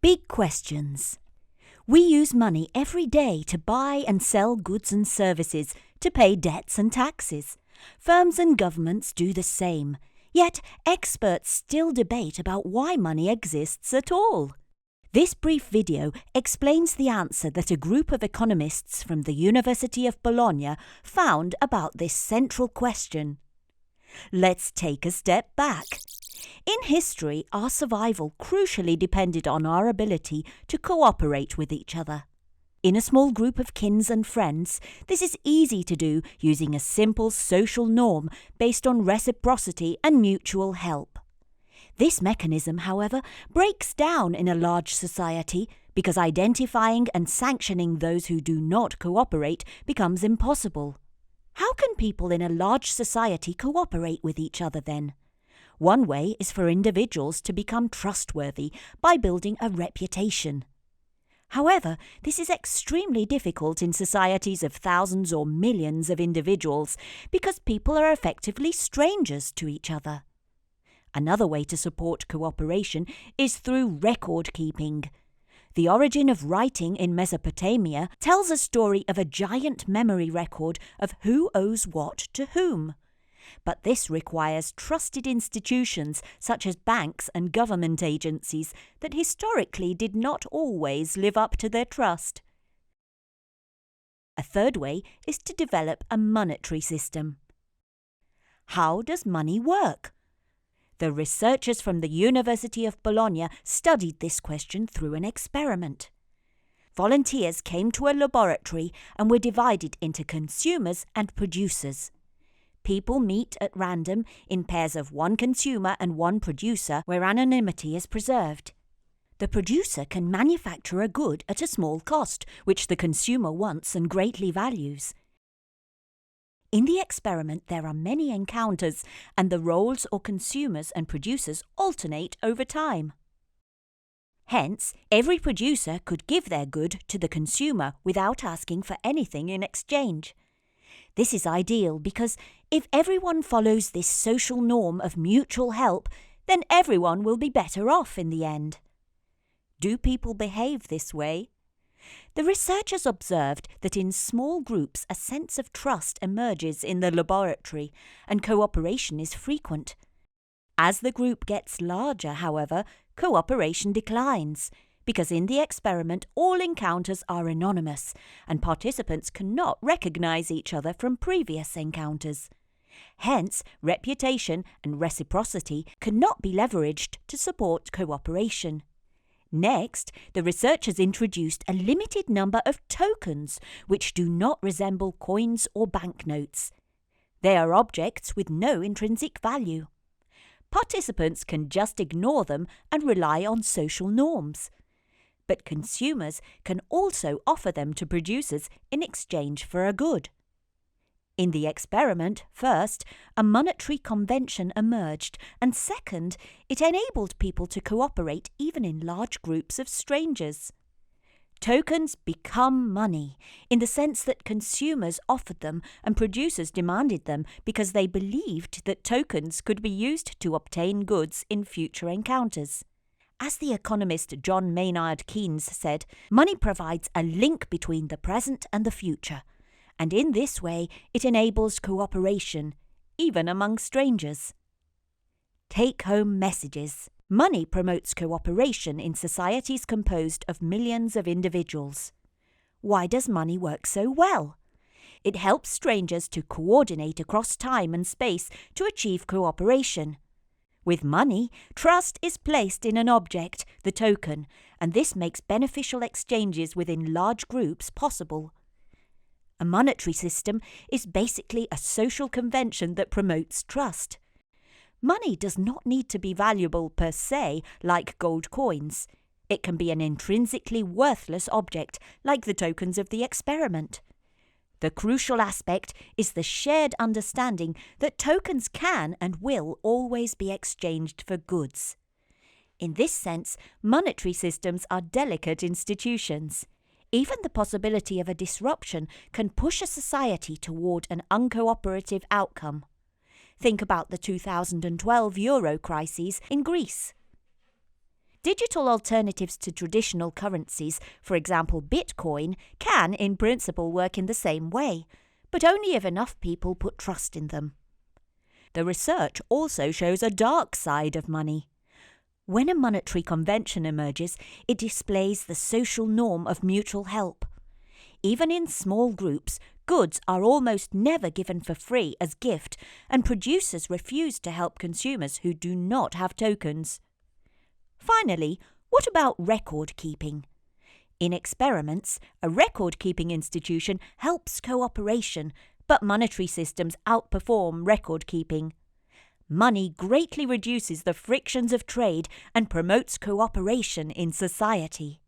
Big questions. We use money every day to buy and sell goods and services, to pay debts and taxes. Firms and governments do the same. Yet experts still debate about why money exists at all. This brief video explains the answer that a group of economists from the University of Bologna found about this central question. Let's take a step back. In history, our survival crucially depended on our ability to cooperate with each other. In a small group of kins and friends, this is easy to do using a simple social norm based on reciprocity and mutual help. This mechanism, however, breaks down in a large society because identifying and sanctioning those who do not cooperate becomes impossible. How can people in a large society cooperate with each other then? One way is for individuals to become trustworthy by building a reputation. However, this is extremely difficult in societies of thousands or millions of individuals because people are effectively strangers to each other. Another way to support cooperation is through record keeping. The origin of writing in Mesopotamia tells a story of a giant memory record of who owes what to whom. But this requires trusted institutions such as banks and government agencies that historically did not always live up to their trust. A third way is to develop a monetary system. How does money work? The researchers from the University of Bologna studied this question through an experiment. Volunteers came to a laboratory and were divided into consumers and producers. People meet at random in pairs of one consumer and one producer where anonymity is preserved. The producer can manufacture a good at a small cost, which the consumer wants and greatly values. In the experiment, there are many encounters, and the roles or consumers and producers alternate over time. Hence, every producer could give their good to the consumer without asking for anything in exchange. This is ideal because if everyone follows this social norm of mutual help, then everyone will be better off in the end. Do people behave this way? The researchers observed that in small groups a sense of trust emerges in the laboratory and cooperation is frequent. As the group gets larger, however, cooperation declines, because in the experiment all encounters are anonymous and participants cannot recognize each other from previous encounters. Hence, reputation and reciprocity cannot be leveraged to support cooperation. Next, the researchers introduced a limited number of tokens which do not resemble coins or banknotes. They are objects with no intrinsic value. Participants can just ignore them and rely on social norms. But consumers can also offer them to producers in exchange for a good. In the experiment, first, a monetary convention emerged, and second, it enabled people to cooperate even in large groups of strangers. Tokens become money, in the sense that consumers offered them and producers demanded them because they believed that tokens could be used to obtain goods in future encounters. As the economist John Maynard Keynes said, money provides a link between the present and the future, and in this way it enables cooperation, even among strangers. Take-home messages. Money promotes cooperation in societies composed of millions of individuals. Why does money work so well? It helps strangers to coordinate across time and space to achieve cooperation. With money, trust is placed in an object, the token, and this makes beneficial exchanges within large groups possible. A monetary system is basically a social convention that promotes trust. Money does not need to be valuable per se, like gold coins. It can be an intrinsically worthless object, like the tokens of the experiment. The crucial aspect is the shared understanding that tokens can and will always be exchanged for goods. In this sense, monetary systems are delicate institutions. Even the possibility of a disruption can push a society toward an uncooperative outcome. Think about the 2012 euro crises in Greece. Digital alternatives to traditional currencies, for example Bitcoin, can, in principle, work in the same way, but only if enough people put trust in them. The research also shows a dark side of money. When a monetary convention emerges, it displays the social norm of mutual help. Even in small groups, goods are almost never given for free as gift, and producers refuse to help consumers who do not have tokens. Finally, what about record keeping? In experiments, a record-keeping institution helps cooperation, but monetary systems outperform record keeping. Money greatly reduces the frictions of trade and promotes cooperation in society.